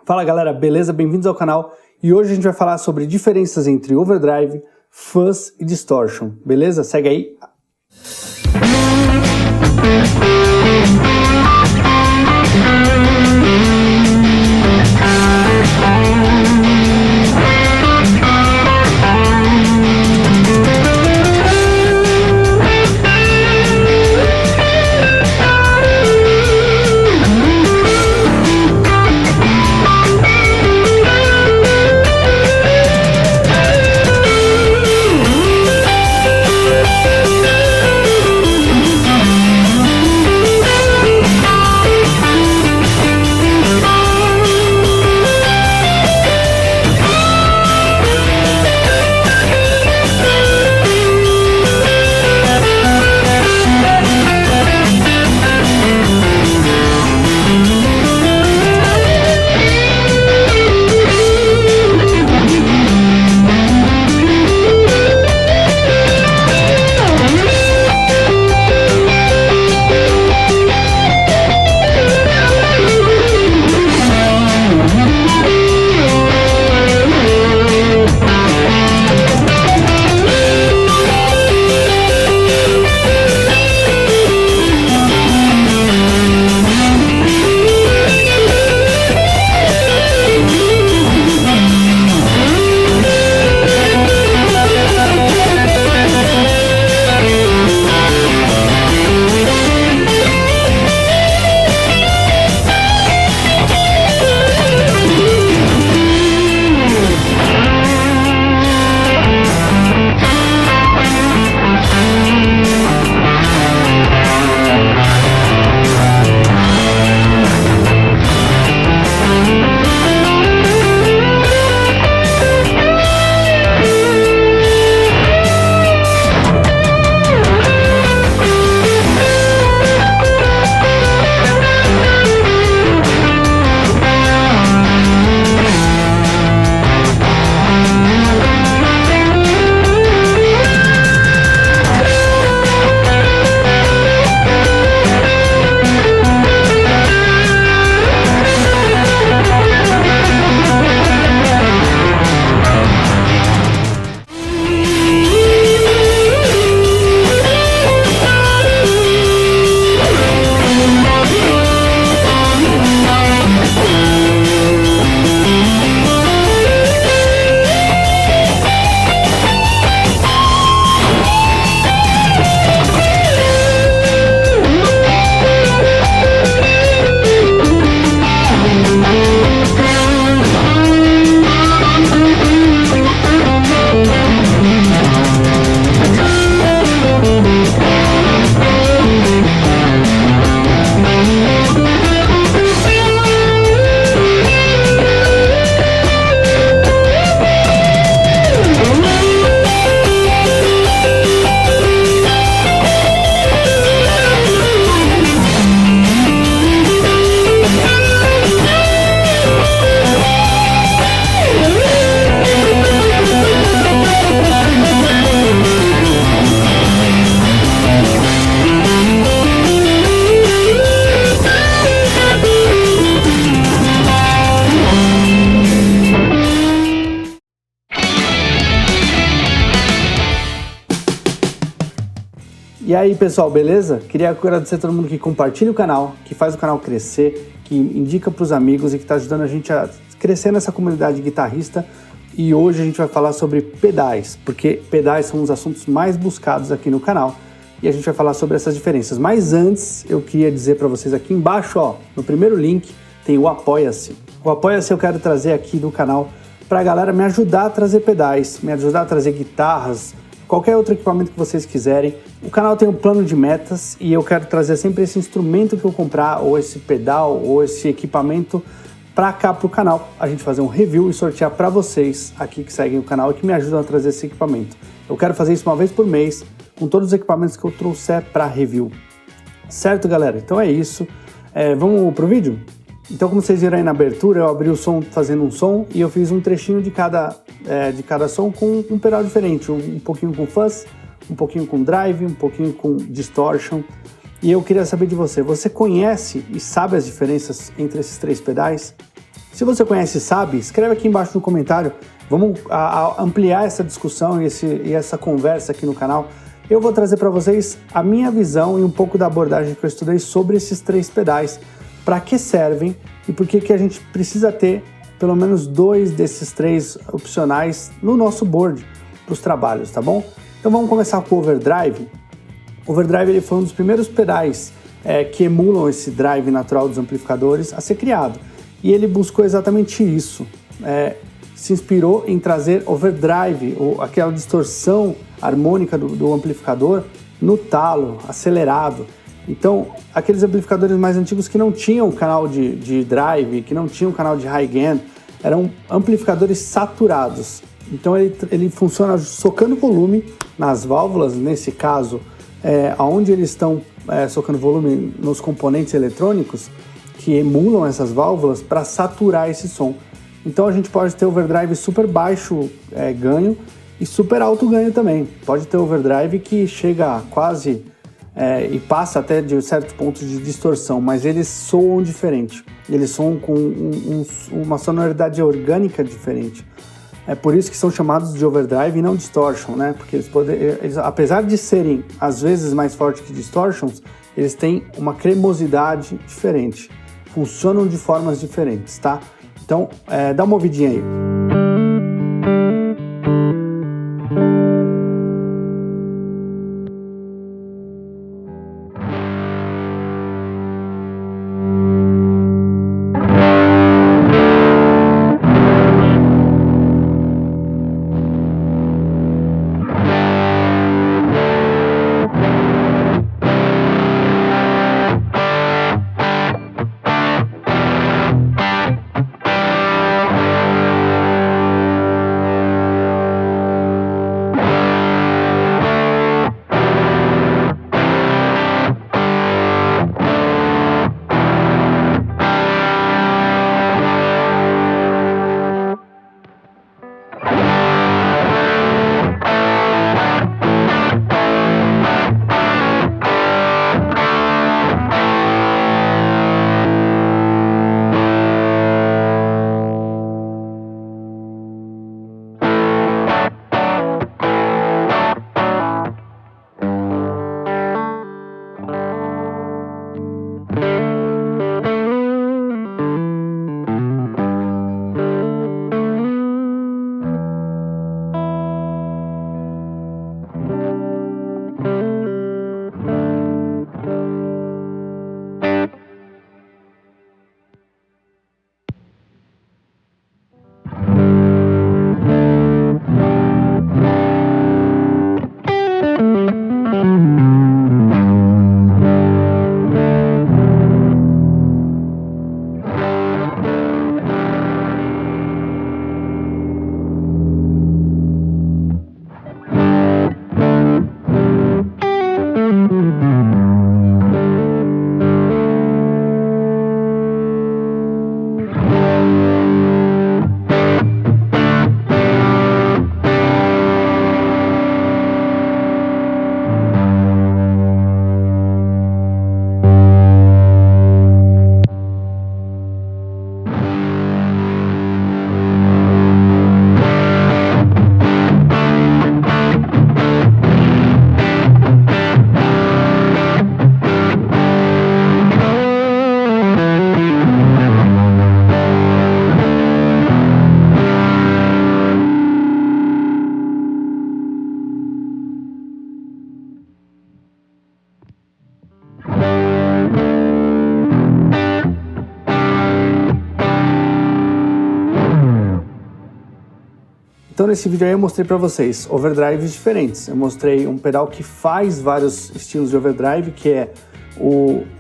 Fala galera, beleza? Bem-vindos ao canal e hoje a gente vai falar sobre diferenças entre overdrive, fuzz e distortion, beleza? Segue aí! E aí pessoal, beleza? Queria agradecer a todo mundo que compartilha o canal, que faz o canal crescer, que indica para os amigos e que está ajudando a gente a crescer nessa comunidade guitarrista. E hoje a gente vai falar sobre pedais, porque pedais são os assuntos mais buscados aqui no canal e a gente vai falar sobre essas diferenças. Mas antes eu queria dizer para vocês aqui embaixo, ó, no primeiro link tem o Apoia-se. O Apoia-se eu quero trazer aqui no canal para a galera me ajudar a trazer pedais, me ajudar a trazer guitarras, qualquer outro equipamento que vocês quiserem. O canal tem um plano de metas e eu quero trazer sempre esse instrumento que eu comprar, ou esse pedal, ou esse equipamento para cá pro canal. A gente fazer um review e sortear para vocês aqui que seguem o canal e que me ajudam a trazer esse equipamento. Eu quero fazer isso uma vez por mês com todos os equipamentos que eu trouxer para review. Certo, galera? Então é isso. Vamos pro vídeo? Então, como vocês viram aí na abertura, eu abri o som fazendo um som e eu fiz um trechinho de cada som com um pedal diferente, um pouquinho com fuzz, um pouquinho com drive, um pouquinho com distortion. E eu queria saber de você, você conhece e sabe as diferenças entre esses três pedais? Se você conhece e sabe, escreve aqui embaixo no comentário. Vamos ampliar essa discussão e essa conversa aqui no canal. Eu vou trazer para vocês a minha visão e um pouco da abordagem que eu estudei sobre esses 3 pedais, para que servem e por que a gente precisa ter pelo menos 2 desses 3 opcionais no nosso board para os trabalhos, tá bom? Então vamos começar com o Overdrive. O Overdrive ele foi um dos primeiros pedais que emulam esse drive natural dos amplificadores a ser criado. E ele buscou exatamente isso. Se inspirou em trazer overdrive, ou aquela distorção harmônica do amplificador no talo, acelerado. Então, aqueles amplificadores mais antigos que não tinham canal de drive, que não tinham canal de high gain, eram amplificadores saturados. Então ele funciona socando volume nas válvulas, nesse caso, onde eles estão socando volume nos componentes eletrônicos que emulam essas válvulas para saturar esse som. Então a gente pode ter overdrive super baixo ganho e super alto ganho também. Pode ter overdrive que chega a quase e passa até de certos pontos de distorção, mas eles soam diferente. Eles soam com uma sonoridade orgânica diferente. É por isso que são chamados de overdrive e não distortion, né? Porque eles, apesar de serem às vezes mais fortes que distortions, eles têm uma cremosidade diferente. Funcionam de formas diferentes, tá? Então, dá uma ouvidinha aí. Então nesse vídeo aí eu mostrei para vocês overdrives diferentes. Eu mostrei um pedal que faz vários estilos de overdrive, que é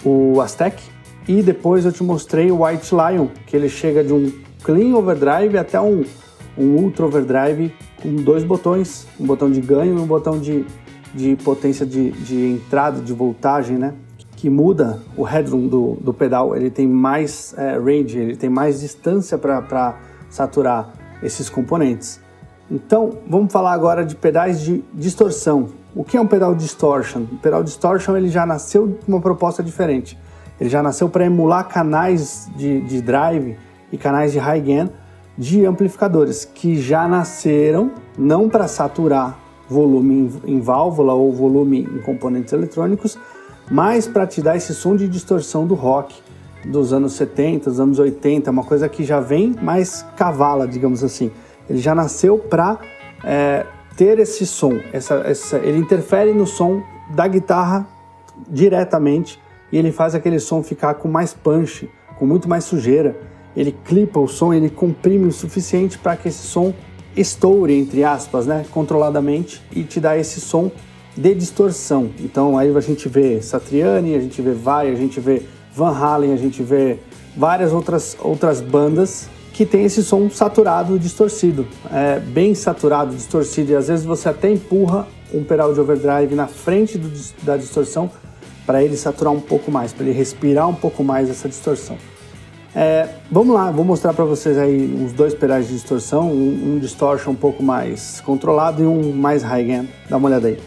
o Aztec, e depois eu te mostrei o White Lion, que ele chega de um clean overdrive até um ultra overdrive com 2 botões, um botão de ganho e um botão de potência de entrada, de voltagem, né? Que muda o headroom do pedal, ele tem mais range, ele tem mais distância para saturar esses componentes. Então, vamos falar agora de pedais de distorção. O que é um pedal distortion? O pedal distortion ele já nasceu com uma proposta diferente. Ele já nasceu para emular canais de drive e canais de high gain de amplificadores que já nasceram não para saturar volume em válvula ou volume em componentes eletrônicos, mas para te dar esse som de distorção do rock dos anos 70, dos anos 80, uma coisa que já vem mais cavala, digamos assim. Ele já nasceu para ter esse som, ele interfere no som da guitarra diretamente e ele faz aquele som ficar com mais punch, com muito mais sujeira. Ele clipa o som, ele comprime o suficiente para que esse som estoure, entre aspas, né, controladamente, e te dá esse som de distorção. Então aí a gente vê Satriani, a gente vê Vai, a gente vê Van Halen, a gente vê várias outras bandas que tem esse som saturado, distorcido, bem saturado, distorcido, e às vezes você até empurra um pedal de overdrive na frente da distorção para ele saturar um pouco mais, para ele respirar um pouco mais essa distorção. Vamos lá, vou mostrar para vocês aí uns 2 pedais de distorção, um distortion um pouco mais controlado e um mais high gain. Dá uma olhada aí.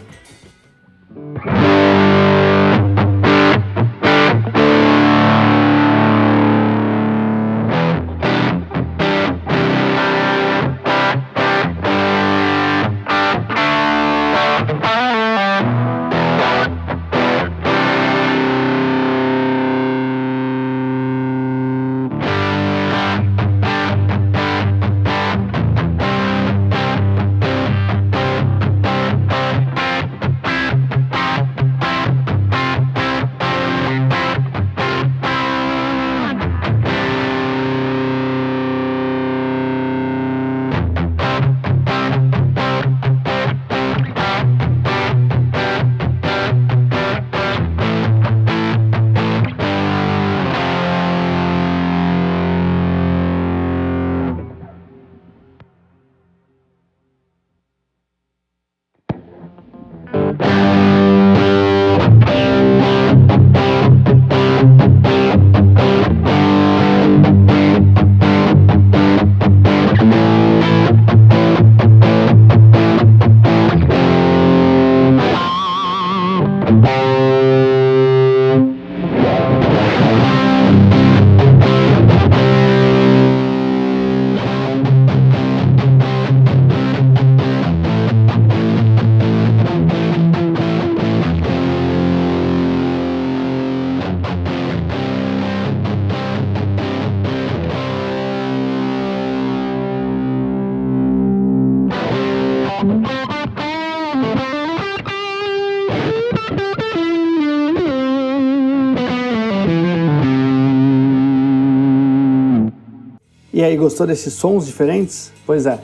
E aí, gostou desses sons diferentes? Pois é.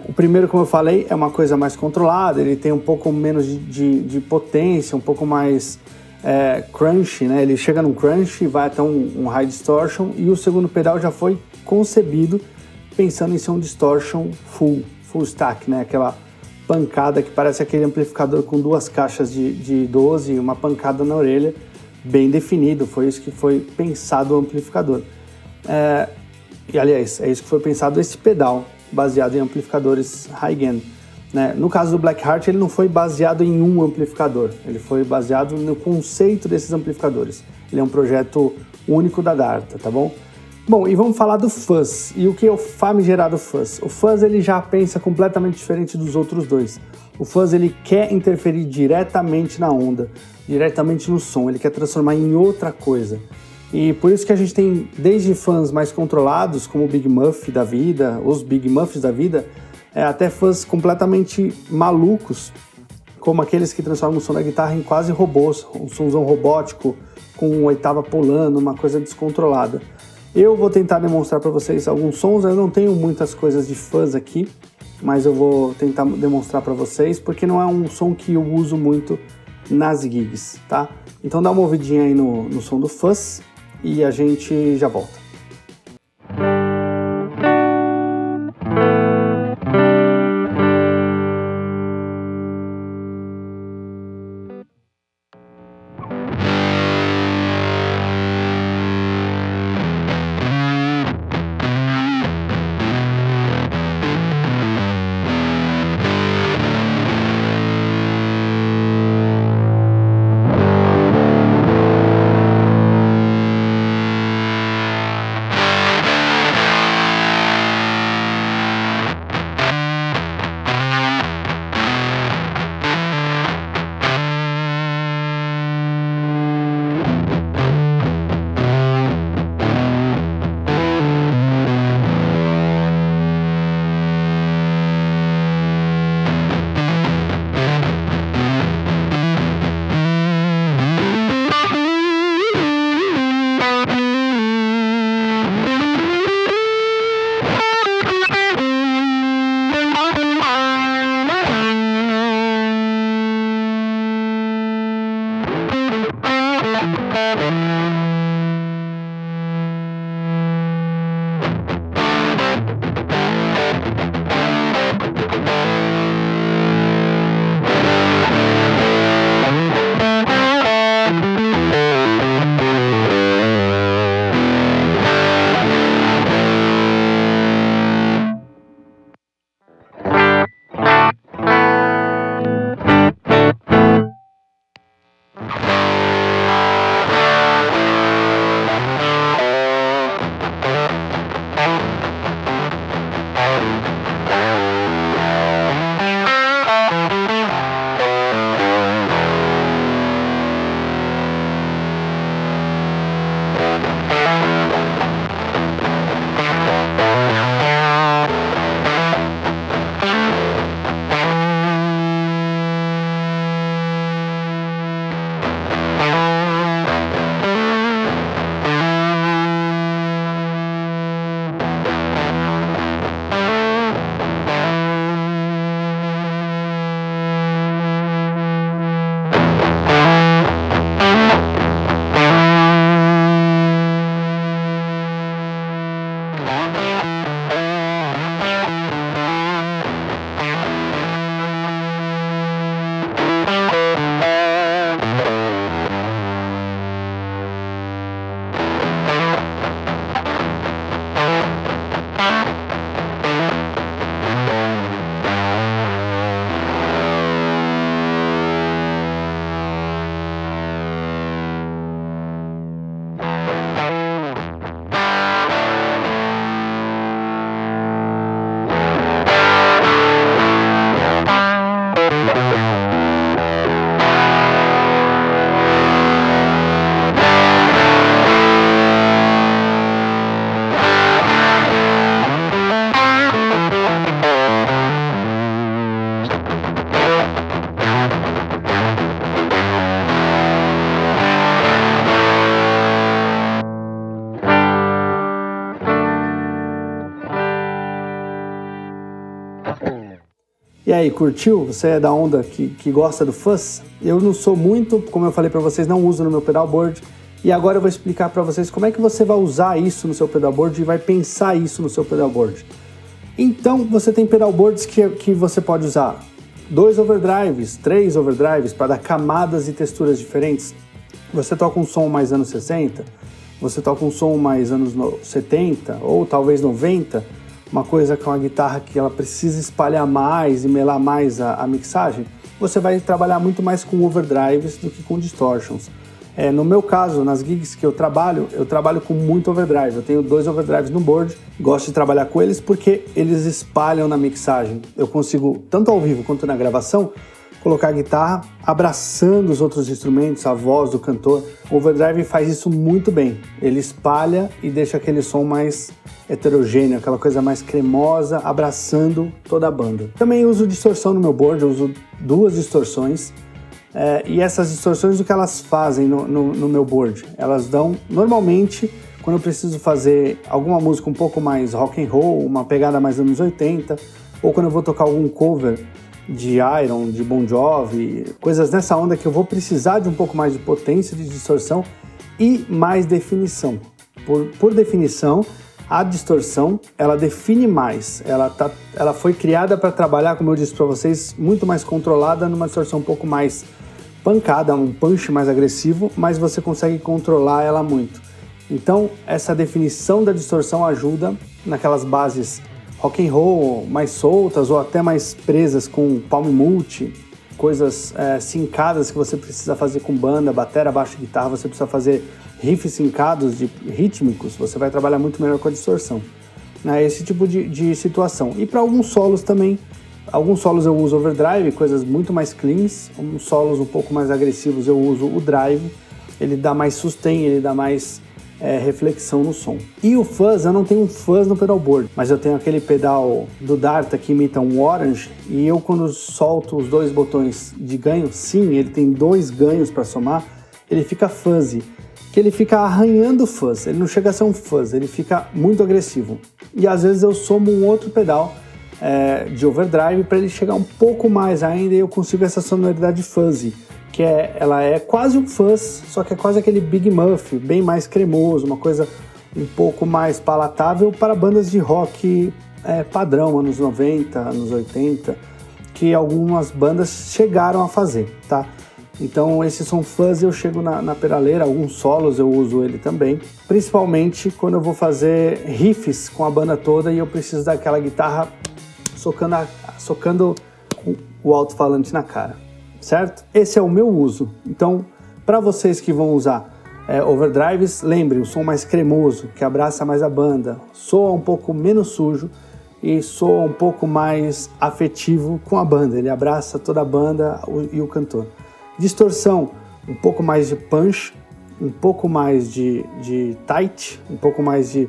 O primeiro, como eu falei, é uma coisa mais controlada, ele tem um pouco menos de potência, um pouco mais crunch, né? Ele chega num crunch e vai até um high distortion, e o segundo pedal já foi concebido pensando em ser um distortion full stack, né? Aquela pancada que parece aquele amplificador com 2 caixas de 12 e uma pancada na orelha, bem definido. Foi isso que foi pensado o amplificador. E aliás, é isso que foi pensado esse pedal, baseado em amplificadores high gain, né? No caso do Blackheart, ele não foi baseado em um amplificador, ele foi baseado no conceito desses amplificadores. Ele é um projeto único da Darta, tá bom? Bom, e vamos falar do fuzz. E o que é o famigerado fuzz? O fuzz, ele já pensa completamente diferente dos outros dois. O fuzz, ele quer interferir diretamente na onda, diretamente no som, ele quer transformar em outra coisa. E por isso que a gente tem desde fãs mais controlados, como o Big Muff da vida, os Big Muffs da vida, até fãs completamente malucos, como aqueles que transformam o som da guitarra em quase robôs, um somzão robótico, com oitava pulando, uma coisa descontrolada. Eu vou tentar demonstrar para vocês alguns sons, eu não tenho muitas coisas de fuzz aqui, mas eu vou tentar demonstrar para vocês, porque não é um som que eu uso muito nas gigs, tá? Então dá uma ouvidinha aí no som do fuzz, e a gente já volta. E aí, curtiu? Você é da onda que gosta do fuzz? Eu não sou muito, como eu falei para vocês, não uso no meu pedalboard. E agora eu vou explicar para vocês como é que você vai usar isso no seu pedalboard e vai pensar isso no seu pedalboard. Então, você tem pedalboards que você pode usar 2 overdrives, 3 overdrives para dar camadas e texturas diferentes. Você toca um som mais anos 60, você toca um som mais anos 70 ou talvez 90, uma coisa com a guitarra que ela precisa espalhar mais e melar mais a mixagem, você vai trabalhar muito mais com overdrives do que com distortions. No meu caso, nas gigs que eu trabalho com muito overdrive. Eu tenho 2 overdrives no board, gosto de trabalhar com eles porque eles espalham na mixagem. Eu consigo, tanto ao vivo quanto na gravação, colocar a guitarra abraçando os outros instrumentos, a voz do cantor. O overdrive faz isso muito bem. Ele espalha e deixa aquele som mais heterogêneo, aquela coisa mais cremosa, abraçando toda a banda. Também uso distorção no meu board, eu uso 2 distorções. E essas distorções, o que elas fazem no meu board? Elas dão, normalmente, quando eu preciso fazer alguma música um pouco mais rock and roll, uma pegada mais anos 80, ou quando eu vou tocar algum cover de Iron, de Bon Jovi, coisas nessa onda que eu vou precisar de um pouco mais de potência de distorção e mais definição. Por definição, a distorção, ela define mais, ela foi criada para trabalhar, como eu disse para vocês, muito mais controlada, numa distorção um pouco mais pancada, um punch mais agressivo, mas você consegue controlar ela muito. Então, essa definição da distorção ajuda naquelas bases rock and roll mais soltas ou até mais presas com palm mute, coisas sincadas que você precisa fazer com banda, batera, baixo e guitarra, você precisa fazer riffs sincados rítmicos, você vai trabalhar muito melhor com a distorção. Esse tipo de situação. E para alguns solos também, alguns solos eu uso overdrive, coisas muito mais cleans, alguns solos um pouco mais agressivos eu uso o drive, ele dá mais sustain, ele dá mais reflexão no som. E o fuzz, eu não tenho um fuzz no pedalboard, mas eu tenho aquele pedal do Darta que imita um orange, e eu quando solto os 2 botões de ganho, sim, ele tem 2 ganhos para somar, ele fica fuzzy, que ele fica arranhando o fuzz, ele não chega a ser um fuzz, ele fica muito agressivo. E às vezes eu somo um outro pedal de overdrive para ele chegar um pouco mais ainda e eu consigo essa sonoridade fuzzy, que ela é quase um fuzz, só que é quase aquele Big Muff, bem mais cremoso, uma coisa um pouco mais palatável para bandas de rock padrão, anos 90, anos 80, que algumas bandas chegaram a fazer, tá? Então esse som fuzz eu chego na pedaleira, alguns solos eu uso ele também, principalmente quando eu vou fazer riffs com a banda toda e eu preciso daquela guitarra socando o alto-falante na cara, certo? Esse é o meu uso. Então, para vocês que vão usar overdrives, lembrem, o som mais cremoso, que abraça mais a banda, soa um pouco menos sujo e soa um pouco mais afetivo com a banda, ele abraça toda a banda e o cantor. Distorção, um pouco mais de punch, um pouco mais de tight, um pouco mais de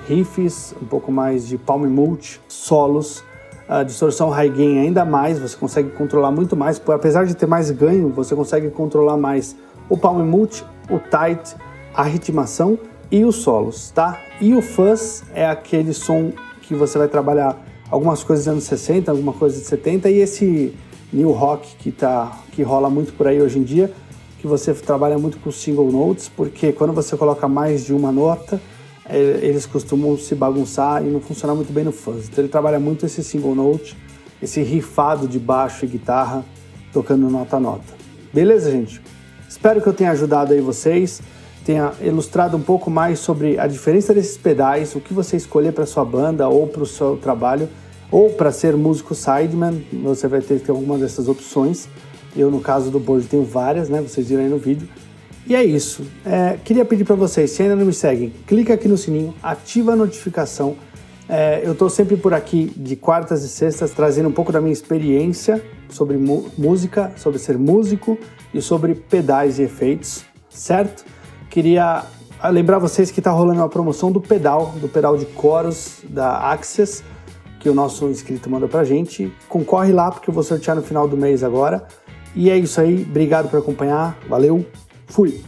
riffs, um pouco mais de palm mute, solos, a distorção high gain ainda mais, você consegue controlar muito mais, apesar de ter mais ganho, você consegue controlar mais o palm mute, o tight, a ritmação e os solos, tá? E o fuzz é aquele som que você vai trabalhar algumas coisas dos anos 60, alguma coisa de 70 e esse new rock que rola muito por aí hoje em dia, que você trabalha muito com single notes, porque quando você coloca mais de uma nota, eles costumam se bagunçar e não funcionar muito bem no fuzz. Então ele trabalha muito esse single note, esse riffado de baixo e guitarra, tocando nota a nota. Beleza, gente? Espero que eu tenha ajudado aí vocês, tenha ilustrado um pouco mais sobre a diferença desses pedais, o que você escolher para sua banda ou para o seu trabalho, ou para ser músico sideman, você vai ter que ter alguma dessas opções. Eu, no caso do board, tenho várias, né? Vocês viram aí no vídeo. E é isso. Queria pedir para vocês, se ainda não me seguem, clica aqui no sininho, ativa a notificação. Eu estou sempre por aqui de quartas e sextas, trazendo um pouco da minha experiência sobre música, sobre ser músico e sobre pedais e efeitos, certo? Queria lembrar vocês que está rolando uma promoção do pedal de coros da Axis, que o nosso inscrito manda pra gente. Concorre lá, porque eu vou sortear no final do mês agora. E é isso aí, obrigado por acompanhar, valeu, fui!